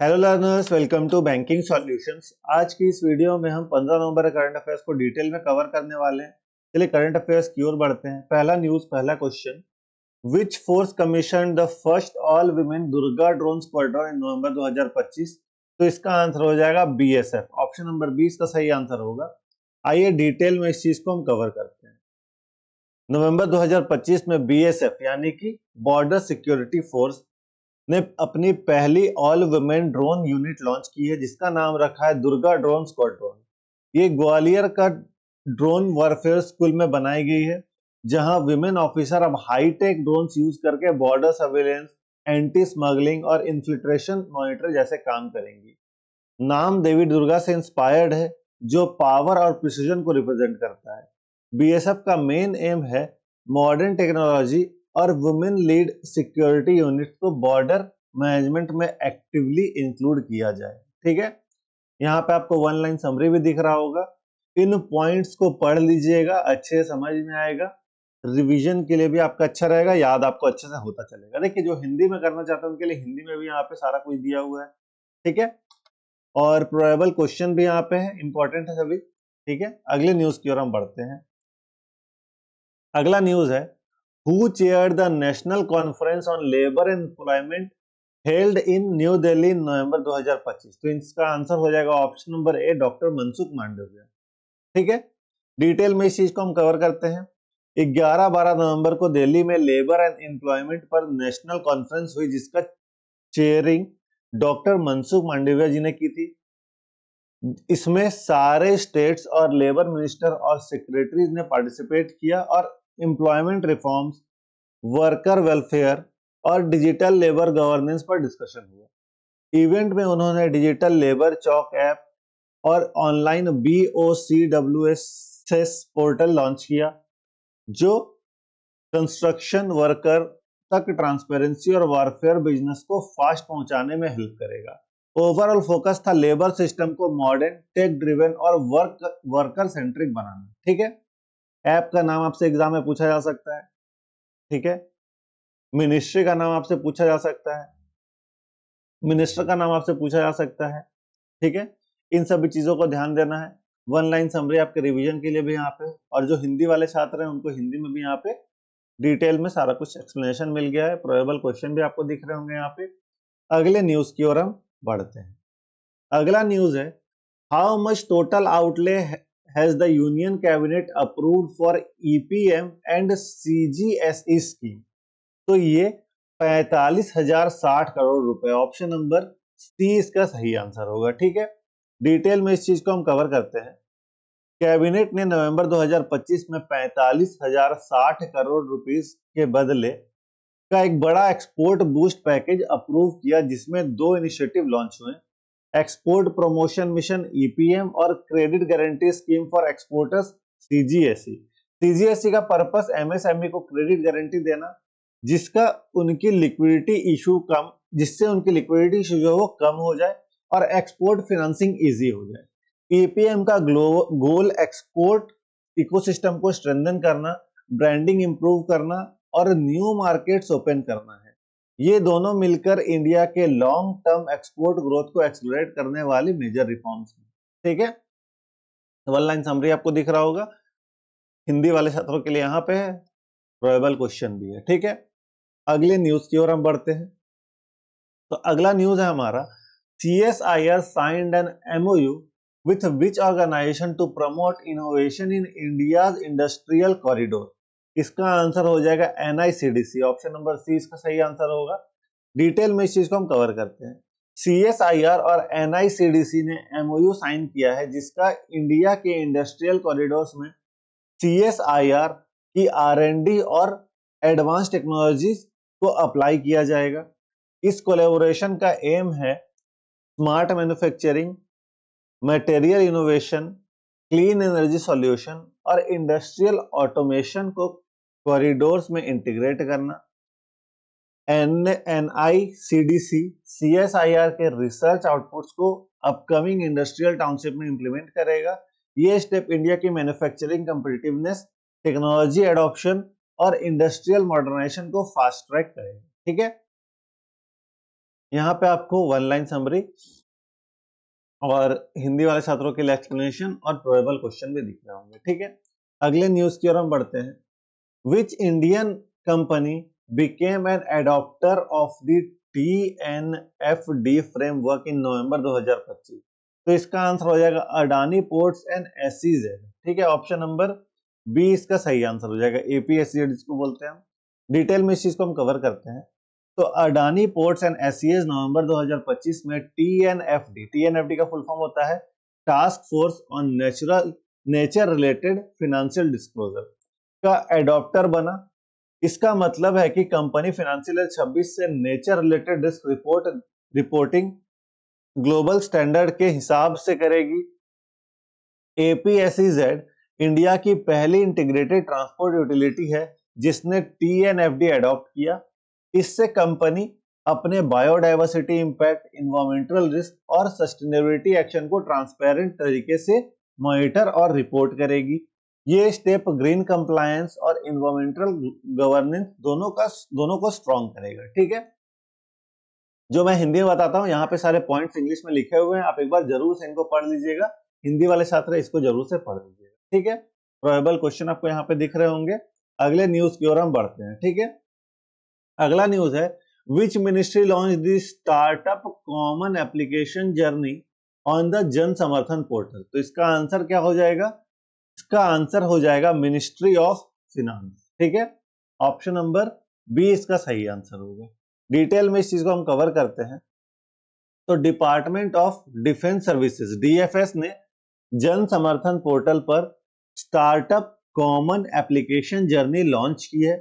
Hello learners, welcome to banking solutions. आज की इस वीडियो में हम 15 नवंबर करंट अफेयर्स को डिटेल में कवर करने वाले हैं। चलिए करंट अफेयर्स की ओर बढ़ते हैं। पहला न्यूज, पहला question, which force commission the first all women Durga drone squadron in November 2025? तो इसका आंसर हो जाएगा बीएसएफ। ऑप्शन नंबर 20 का सही आंसर होगा। आइए डिटेल में इस चीज को हम कवर करते हैं। नवंबर 2025 में बीएसएफ यानी कि बॉर्डर सिक्योरिटी फोर्स ने अपनी पहली all women drone unit launch की है, जिसका नाम रखा है दुर्गा ड्रोन स्क्वाड्रन। ये ग्वालियर का ड्रोन वॉरफेयर स्कूल में बनाई गई है, जहां विमेन ऑफिसर अब हाईटेक ड्रोन्स यूज करके बॉर्डर सर्वेलेंस, एंटी स्मगलिंग और इन्फिल्ट्रेशन मॉनिटर जैसे काम करेंगी। नाम देवी दुर्गा से इंस्पायर्ड है, जो पावर और प्रिसीजन को रिप्रेजेंट करता है। बीएसएफ का मेन एम है मॉडर्न टेक्नोलॉजी और वुमेन लीड सिक्योरिटी यूनिट को बॉर्डर मैनेजमेंट में एक्टिवली इंक्लूड किया जाए। ठीक है, यहाँ पे आपको वन लाइन समरी भी दिख रहा होगा। इन पॉइंट्स को पढ़ लीजिएगा, अच्छे से समझ में आएगा। रिवीजन के लिए भी आपका अच्छा रहेगा, याद आपको अच्छे से होता चलेगा। देखिए, जो हिंदी में करना चाहते हैं उनके लिए हिंदी में भी यहाँ पे सारा कुछ दिया हुआ है। ठीक है, और प्रोबेबल क्वेश्चन भी यहाँ पे है, इंपॉर्टेंट है सभी। ठीक है, अगले न्यूज की ओर हम बढ़ते हैं। अगला न्यूज है, who chaired the national conference on labour employment held in New Delhi in November 2025? तो इसका आंसर हो जाएगा option number A, doctor Mansukh Mandaviya. ठीक है, डिटेल में इस चीज को हम कवर करते हैं। 11-12 नवंबर को दिल्ली में लेबर एंड एम्प्लॉयमेंट पर नेशनल कॉन्फ्रेंस हुई, जिसका चेयरिंग डॉक्टर मनसुख मांडविया जी ने की थी। इसमें सारे स्टेट्स और लेबर मिनिस्टर और सेक्रेटरीज ने पार्टिसिपेट किया और एम्प्लॉयमेंट रिफॉर्म्स, वर्कर वेलफेयर और डिजिटल लेबर गवर्नेंस पर डिस्कशन हुआ। इवेंट में उन्होंने डिजिटल लेबर चौक ऐप और ऑनलाइन BOCWS पोर्टल लॉन्च किया, जो कंस्ट्रक्शन वर्कर तक ट्रांसपेरेंसी और वारफेयर बिजनेस को फास्ट पहुंचाने में हेल्प करेगा। ओवरऑल फोकस था लेबर सिस्टम को मॉडर्न, टेक ड्रिवन और वर्कर सेंट्रिक बनाना। ठीक है, ऐप का नाम आपसे एग्जाम में पूछा जा सकता है। ठीक है, मिनिस्ट्री का नाम आपसे पूछा जा सकता है, मिनिस्टर का नाम आपसे पूछा जा सकता है। ठीक है, इन सभी चीजों को ध्यान देना है। वन लाइन समरी आपके रिवीजन के लिए भी यहाँ पे, और जो हिंदी वाले छात्र हैं उनको हिंदी में भी यहाँ पे डिटेल में सारा कुछ एक्सप्लेनेशन मिल गया है। प्रोबेबल क्वेश्चन भी आपको दिख रहे होंगे यहाँ पे। अगले न्यूज की ओर हम बढ़ते हैं। अगला न्यूज है, how much total outlay has the union cabinet approved for EPM and CGSE scheme? तो ये 45,060 करोड़ रुपए। ऑप्शन नंबर सी इसका सही आंसर होगा। ठीक है, डिटेल में इस चीज को हम कवर करते हैं। कैबिनेट ने नवंबर 2025 में 45,060 करोड़ रुपीस के बदले का एक बड़ा एक्सपोर्ट बूस्ट पैकेज अप्रूव किया, जिसमें दो इनिशिएटिव लॉन्च हुए, एक्सपोर्ट प्रमोशन मिशन EPM और credit guarantee scheme for exporters CGSE। CGSE का पर्पस MSME को क्रेडिट गारंटी देना, जिसका उनकी लिक्विडिटी इशू कम जिससे उनकी लिक्विडिटी इशू जो है वो कम हो जाए और एक्सपोर्ट फाइनेंसिंग इजी हो जाए। EPM का गोल एक्सपोर्ट इकोसिस्टम को स्ट्रेंथन करना, ब्रांडिंग इंप्रूव करना और न्यू मार्केट्स ओपन करना है। ये दोनों मिलकर इंडिया के लॉन्ग टर्म एक्सपोर्ट ग्रोथ को एक्सलरेट करने वाली मेजर रिफॉर्म्स हैं। ठीक है, वन लाइन समरी आपको दिख रहा होगा। हिंदी वाले छात्रों के लिए यहाँ पे है, प्रोबेबल क्वेश्चन भी है। ठीक है, अगले न्यूज की ओर हम बढ़ते हैं। तो अगला न्यूज है हमारा, CSIR signed an MOU with which organization to promote innovation in India's industrial corridor? इसका आंसर हो जाएगा NICDC। ऑप्शन नंबर सी इसका सही आंसर होगा। डिटेल में इस चीज को हम कवर करते हैं। CSIR और NICDC ने MOU साइन किया है, जिसका इंडिया के इंडस्ट्रियल कॉरिडोर्स में CSIR की R&D और एडवांस टेक्नोलॉजीज को अप्लाई किया जाएगा। इस कोलैबोरेशन का एम है smart manufacturing, material innovation, clean energy solution और इंडस्ट्रियल ऑटोमेशन को कॉरिडोर्स में इंटीग्रेट करना। NICDC CSIR के रिसर्च आउटपुट्स को अपकमिंग इंडस्ट्रियल टाउनशिप में इंप्लीमेंट करेगा। ये स्टेप इंडिया की मैन्युफैक्चरिंग कंपीटिटिवनेस, टेक्नोलॉजी एडॉप्शन और इंडस्ट्रियल मॉडर्नाइजेशन को फास्ट ट्रैक करेगा। ठीक है, यहाँ पे आपको वन लाइन समरी और हिंदी वाले छात्रों के लिए एक्सप्लेनेशन और प्रोबेबल क्वेश्चन भी दिख रहे होंगे, ठीक है। अगले न्यूज की ओर हम बढ़ते हैं। Which Indian company became an adopter of the TNFD framework in November 2025? तो इसका आंसर हो जाएगा अडानी पोर्ट्स एंड SEZ, ठीक है। ऑप्शन नंबर बी इसका सही आंसर हो जाएगा, APSEZ जिसको बोलते हैं हम। डिटेल में इस चीज को हम कवर करते हैं। तो अडानी पोर्ट्स एंड SEZ नवंबर 2025 में TNFD का फुल फॉर्म होता है task force on nature related financial disclosure का एडॉप्टर बना। इसका मतलब है कि कंपनी फाइनेंशियल ईयर 26 से nature related risk reporting global standard के हिसाब से करेगी। APSEZ इंडिया की पहली इंटीग्रेटेड ट्रांसपोर्ट यूटिलिटी है जिसने TNFD अडॉप्ट किया। इससे कंपनी अपने बायोडायवर्सिटी इंपैक्ट, इन्वायरमेंटल रिस्क और सस्टेनेबिलिटी एक्शन को ट्रांसपेरेंट तरीके से मॉनिटर और रिपोर्ट करेगी। ये स्टेप ग्रीन कंप्लायंस और इन्वायरमेंटल गवर्नेंस दोनों को स्ट्रॉन्ग करेगा, ठीक है। जो मैं हिंदी में बताता हूँ, यहाँ पे सारे पॉइंट्स इंग्लिश में लिखे हुए हैं, आप एक बार जरूर से इनको पढ़ लीजिएगा। हिंदी वाले छात्र इसको जरूर से पढ़ लीजिएगा, ठीक है। प्रोबेबल क्वेश्चन आपको यहाँ पे दिख रहे होंगे। अगले न्यूज की ओर हम बढ़ते हैं, ठीक है। अगला न्यूज है which ministry launch the startup common application journey on the जन समर्थन पोर्टल? तो इसका आंसर क्या हो जाएगा? इसका आंसर हो जाएगा मिनिस्ट्री ऑफ फिनांस, ठीक है। ऑप्शन नंबर बी इसका सही आंसर होगा। डिटेल में इस चीज को हम कवर करते हैं। तो department of defence services DFS ने जन समर्थन पोर्टल पर startup common application journey launch की है,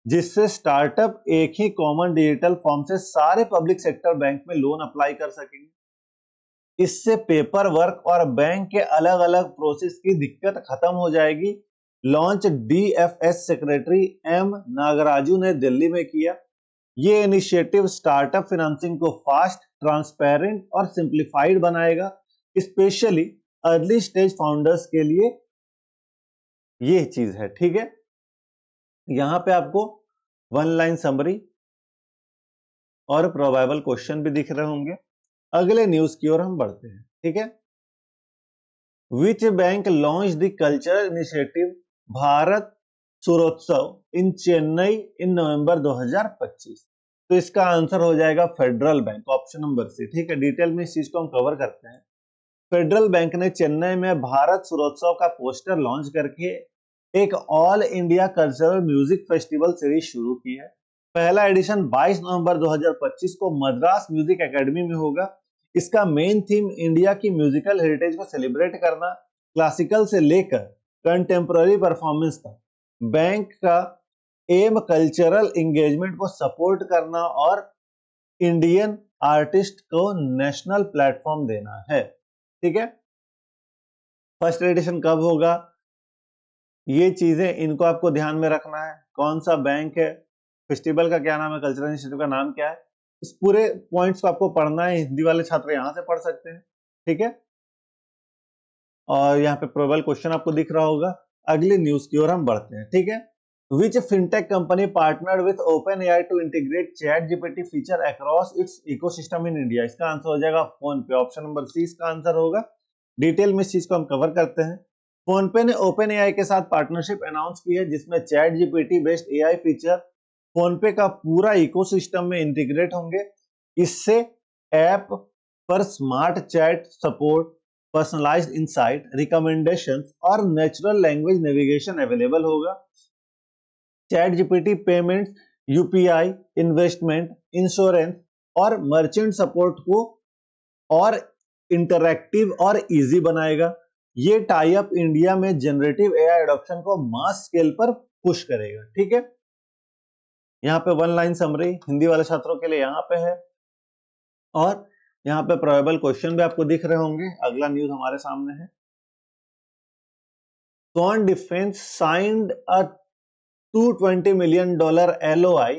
जिससे स्टार्टअप एक ही कॉमन डिजिटल फॉर्म से सारे पब्लिक सेक्टर बैंक में लोन अप्लाई कर सकेंगे। इससे पेपर वर्क और बैंक के अलग अलग प्रोसेस की दिक्कत खत्म हो जाएगी। Launch DFS secretary M Nagaraju ने दिल्ली में किया। ये इनिशिएटिव स्टार्टअप फाइनेंसिंग को फास्ट, ट्रांसपेरेंट और सिंप्लीफाइड बनाएगा, स्पेशली अर्ली स्टेज फाउंडर्स के लिए ये चीज है, ठीक है। यहां पे आपको वन लाइन समरी और प्रोबेबल क्वेश्चन भी दिख रहे होंगे। अगले न्यूज की ओर हम बढ़ते हैं, ठीक है। Which bank launch the cultural initiative Bharat Suryotsav in Chennai in November 2025? तो इसका आंसर हो जाएगा Federal Bank, option number C, ठीक है। डिटेल में इस चीज को हम कवर करते हैं। फेडरल बैंक ने चेन्नई में भारत सूर्योत्सव का पोस्टर लॉन्च करके एक all India cultural music festival series शुरू की है। पहला एडिशन 22 नवंबर 2025 को मद्रास म्यूजिक एकेडमी में होगा। इसका मेन थीम इंडिया की म्यूजिकल हेरिटेज को सेलिब्रेट करना, क्लासिकल से लेकर कंटेम्पररी परफॉर्मेंस तक। बैंक का एम कल्चरल एंगेजमेंट को सपोर्ट करना और इंडियन आर्टिस्ट को नेशनल प्लेटफॉर्म देना है, ठीक है। फर्स्ट एडिशन कब होगा, ये चीजें इनको आपको ध्यान में रखना है। कौन सा बैंक है, फेस्टिवल का क्या नाम है, कल्चरल इनिशिएटिव का नाम क्या है, इस पूरे पॉइंट्स को आपको पढ़ना है। हिंदी वाले छात्र यहां से पढ़ सकते हैं, ठीक है। और यहाँ पे प्रोबेबल क्वेश्चन आपको दिख रहा होगा। अगली न्यूज की ओर हम बढ़ते हैं, ठीक है। Which fintech company partnered with OpenAI to integrate ChatGPT feature across its ecosystem in India? इसका आंसर हो जाएगा फोन पे, ऑप्शन नंबर सी इसका आंसर होगा। डिटेल में इस चीज को हम कवर करते हैं। फोन पे ने OpenAI के साथ पार्टनरशिप अनाउंस की है, जिसमें ChatGPT based AI feature phone पे का पूरा इकोसिस्टम में इंटीग्रेट होंगे। इससे ऐप पर smart chat support, personalised insight, recommendations और नेचुरल लैंग्वेज नेविगेशन अवेलेबल होगा। ChatGPT payments, UPI, investment, insurance और मर्चेंट सपोर्ट को और इंटरैक्टिव और इजी बनाएगा। ये टाई अप इंडिया में जनरेटिव AI एडॉप्शन को मास स्केल पर पुश करेगा, ठीक है। यहाँ पे वन लाइन समरी हिंदी वाले छात्रों के लिए यहाँ पे है, और यहाँ पे प्रोबेबल क्वेश्चन भी आपको दिख रहे होंगे। अगला न्यूज हमारे सामने है। स्वर्ण defence signed a $220 million LOI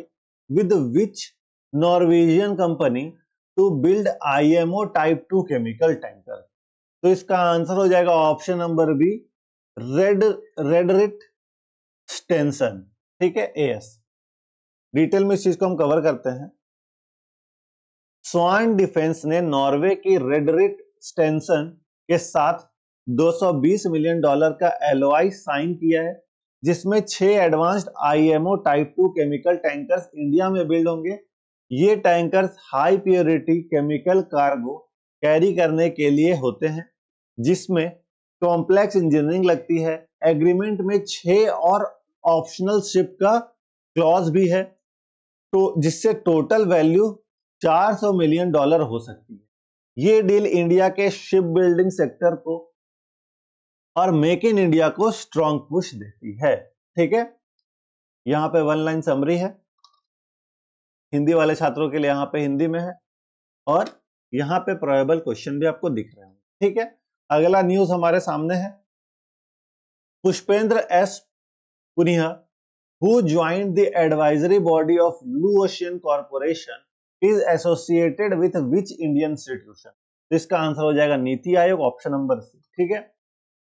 with which Norwegian company to build IMO Type 2 chemical tanker? तो इसका आंसर हो जाएगा ऑप्शन नंबर बी, रेडरिट स्टेंसन, ठीक है, AS। डिटेल में इस चीज को हम कवर करते हैं। स्वान डिफेंस ने नॉर्वे की रेडरिट स्टेंसन के साथ $220 मिलियन का एलओआई साइन किया है, जिसमें 6 advanced IMO type 2 chemical tankers India में बिल्ड होंगे। ये tankers high purity chemical cargo carry करने के लिए होते हैं, जिसमें कॉम्प्लेक्स इंजीनियरिंग लगती है। एग्रीमेंट में 6 और ऑप्शनल शिप का क्लॉज भी है, तो जिससे टोटल वैल्यू $400 मिलियन हो सकती है। ये डील इंडिया के शिप बिल्डिंग सेक्टर को और मेक इन इंडिया को स्ट्रॉन्ग पुश देती है। ठीक है, यहाँ पे वन लाइन समरी है, हिंदी वाले छात्रों के लिए यहाँ पे हिंदी में है, और यहाँ पे प्रोबेबल क्वेश्चन भी आपको दिख रहे होंगे। ठीक है, अगला न्यूज हमारे सामने है। Pushpendra S Punia, who joined the advisory body of Blue Ocean Corporation, is associated with which Indian institution? तो इसका आंसर हो जाएगा NITI Aayog, option number C. ठीक है,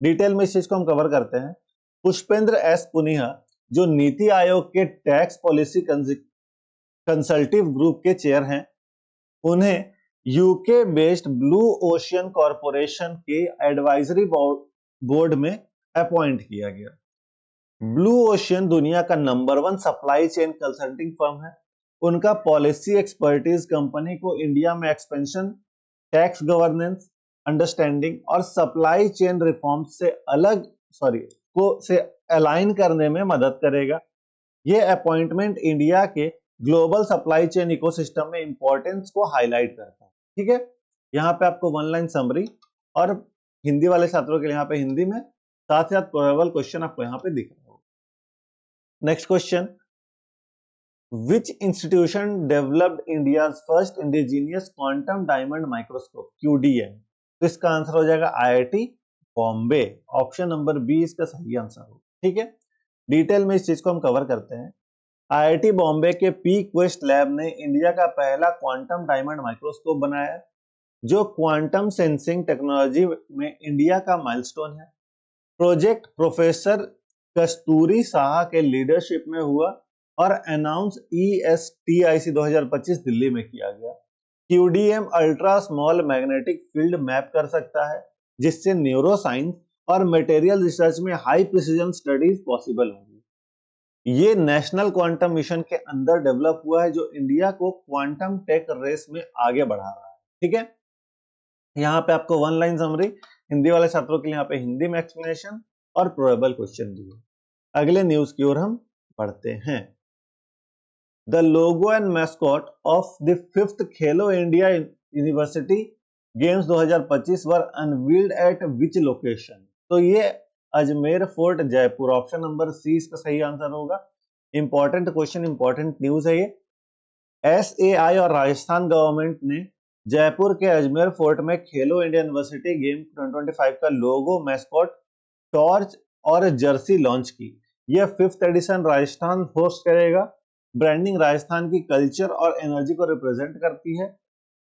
डिटेल में इस चीज को हम कवर करते हैं। पुष्पेंद्र एस पुनिया जो नीति आयोग के टैक्स पॉलिसी कंसल्टिव ग्रुप के चेयर हैं, उन्हें UK based blue ocean corporation के एडवाइजरी बोर्ड में अपॉइंट किया गया। ब्लू ओशियन दुनिया का number 1 supply chain consulting firm है। उनका पॉलिसी एक्सपर्टीज कंपनी को इंडिया में एक्सपेंशन, टैक्स गवर्नेंस, अंडरस्टैंडिंग और सप्लाई चेन रिफॉर्म से अलाइन करने में मदद करेगा। यह अपॉइंटमेंट इंडिया के ग्लोबल सप्लाई चेन इकोसिस्टम में इंपॉर्टेंस को हाईलाइट करता है। ठीक है, यहाँ पे आपको वन लाइन समरी और हिंदी वाले छात्रों के लिए यहाँ पे हिंदी में साथ ही साथ प्रोबेबल क्वेश्चन आपको यहाँ पे दिख रहा होगा। Next question, which institution developed India's first indigenous quantum diamond microscope, QDM? तो इसका आंसर हो जाएगा IIT Bombay, option number B इसका सही आंसर होगा। ठीक है, डिटेल में इस चीज को हम कवर करते हैं। IIT बॉम्बे के पी क्वेस्ट लैब ने इंडिया का पहला क्वांटम डायमंड माइक्रोस्कोप बनाया, जो क्वांटम सेंसिंग टेक्नोलॉजी में इंडिया का माइलस्टोन है। प्रोजेक्ट प्रोफेसर कस्तूरी साहा के लीडरशिप में हुआ और अनाउंस ESTIC 2025 दिल्ली में किया गया। QDM ultra small magnetic field map कर सकता है, जिससे न्यूरो साइंस और मटेरियल रिसर्च में हाई प्रिसीजन स्टडीज पॉसिबल होंगी। ये नेशनल क्वांटम मिशन के अंदर डेवलप हुआ है, जो इंडिया को क्वांटम टेक रेस में आगे बढ़ा रहा है। ठीक है, यहाँ पे आपको वन लाइन समरी, हिंदी वाले छात्रों के लिए यहाँ पे हिंदी में एक्सप्लेनेशन और प्रोबेबल क्वेश्चन भी है। अगले न्यूज की ओर हम पढ़ते हैं। The logo and mascot of the 5th Khelo India university games 2025 were unveiled at which location? तो ये Ajmer fort Jaipur, option number C इसका सही आंसर होगा। इंपॉर्टेंट क्वेश्चन, इंपॉर्टेंट न्यूज है ये। SAI और राजस्थान गवर्नमेंट ने जयपुर के अजमेर फोर्ट में खेलो इंडिया यूनिवर्सिटी गेम 2025 का लोगो, मैस्कॉट, टॉर्च और जर्सी लॉन्च की। यह 5th एडिशन राजस्थान होस्ट करेगा। ब्रांडिंग राजस्थान की कल्चर और एनर्जी को रिप्रेजेंट करती है।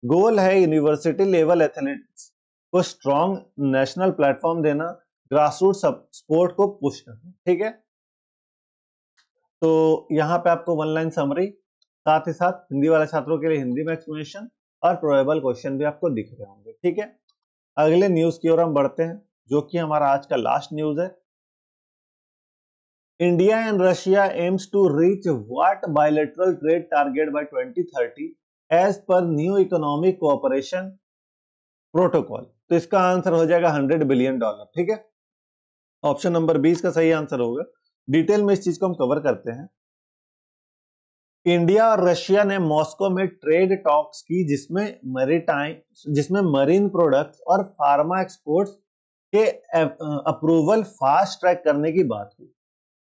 गोल है यूनिवर्सिटी लेवल एथलेटिक्स को स्ट्रॉन्ग नेशनल प्लेटफॉर्म देना, ग्रासरूट स्पोर्ट को पुश करना। ठीक है, तो यहाँ पे आपको वन लाइन समरी, साथ ही साथ हिंदी वाले छात्रों के लिए हिंदी में एक्सप्लेनेशन और प्रोबेबल क्वेश्चन भी आपको दिख रहे होंगे। ठीक है, अगले न्यूज की ओर हम बढ़ते हैं, जो कि हमारा आज का लास्ट न्यूज है। India and Russia aims to reach what bilateral trade target by 2030 as per new economic cooperation protocol? तो इसका आंसर हो जाएगा $100 बिलियन। ठीक है, ऑप्शन नंबर 20 का सही आंसर होगा। डिटेल में इस चीज को हम कवर करते हैं। इंडिया और रशिया ने मॉस्को में ट्रेड टॉक्स की, जिसमें मरीन प्रोडक्ट्स और फार्मा एक्सपोर्ट्स के अप्रूवल फास्ट ट्रैक करने की बात हुई।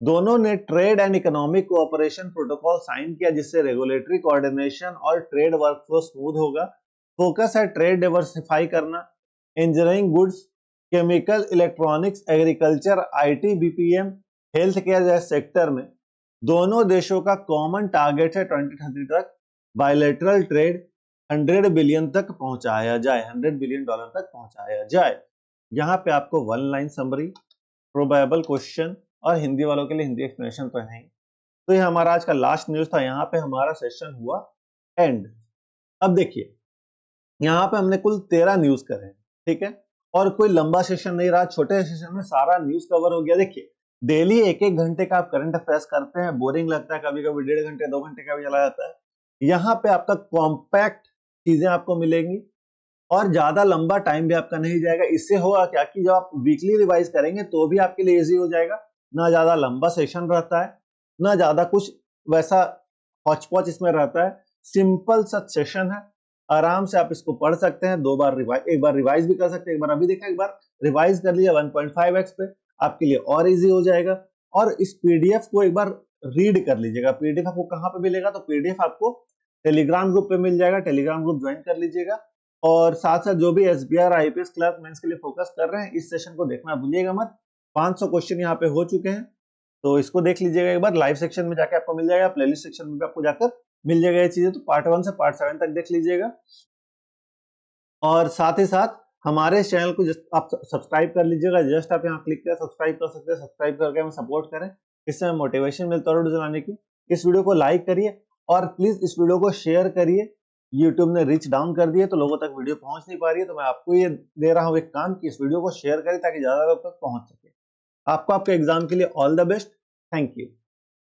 दोनों ने trade and economic cooperation protocol sign किया, जिससे रेगुलेटरी कोऑर्डिनेशन और ट्रेड वर्कफ्लो स्मूथ होगा। फोकस है ट्रेड डाइवर्सिफाई करना, engineering goods, chemical, electronics, agriculture, IT, BPM, health care जैसे सेक्टर में दोनों देशों का कॉमन टारगेट है 2030 तक बायलैटरल ट्रेड 100 बिलियन तक पहुंचाया जाए, $100 बिलियन तक पहुंचाया जाए। यहाँ पे आपको one line summary, probable question और हिंदी वालों के लिए हिंदी एक्सप्लेनेशन तो है ही। तो ये हमारा आज का लास्ट न्यूज था। यहाँ पे हमारा सेशन हुआ एंड। अब देखिए, यहाँ पे हमने कुल 13 न्यूज करे हैं, ठीक है, और कोई लंबा सेशन नहीं रहा, छोटे सेशन में सारा न्यूज कवर हो गया। देखिए डेली एक एक घंटे का आप करंट अफेयर्स करते हैं, बोरिंग लगता है, कभी कभी 1.5 घंटे 2 घंटे का भी चला जाता है। यहाँ पे आपका कॉम्पैक्ट चीजें आपको मिलेंगी और ज्यादा लंबा टाइम भी आपका नहीं जाएगा। इससे होगा क्या कि जब आप वीकली रिवाइज करेंगे तो भी आपके लिए इजी हो जाएगा, ना ज्यादा लंबा सेशन रहता है, ना ज्यादा कुछ वैसा हौच-पौच इसमें रहता है, सिंपल सा सेशन है, आराम से आप इसको पढ़ सकते हैं। एक बार रिवाइज भी कर सकते हैं, एक बार अभी देखा, एक बार रिवाइज कर लिया 1.5x पे, आपके लिए और इजी हो जाएगा। और इस पीडीएफ को एक बार रीड कर लीजिएगा। पीडीएफ आपको कहाँ पे मिलेगा, तो पीडीएफ आपको टेलीग्राम ग्रुप पे मिल जाएगा, टेलीग्राम ग्रुप ज्वाइन कर लीजिएगा। और साथ साथ जो भी एसबीआई और आईपीएस क्लर्क मेंस के लिए फोकस कर रहे हैं, इस सेशन को देखना भूलिएगा मत। 500 क्वेश्चन यहाँ पे हो चुके हैं, तो इसको देख लीजिएगा एक बार। लाइव सेक्शन में जाके आपको मिल जाएगा, प्लेलिस्ट सेक्शन में भी आपको जाकर मिल जाएगा ये चीजें। तो पार्ट 1 से पार्ट 7 तक देख लीजिएगा। और साथ ही साथ हमारे चैनल को जस्ट आप सब्सक्राइब कर लीजिएगा। जस्ट आप यहाँ क्लिक कर सब्सक्राइब कर सकते हैं, सब्सक्राइब करके हमें सपोर्ट करें, इससे हमें मोटिवेशन मिलता है वीडियो चलाने की। इस वीडियो को लाइक करिए और प्लीज इस वीडियो को शेयर करिए। यूट्यूब ने रीच डाउन कर दिया तो लोगों तक वीडियो पहुंच नहीं पा रही है, तो मैं आपको ये दे रहा हूँ एक काम कि इस वीडियो को शेयर करें ताकि ज्यादा लोग तक पहुंच सके। आपको आपके एग्जाम के लिए all the best. Thank you.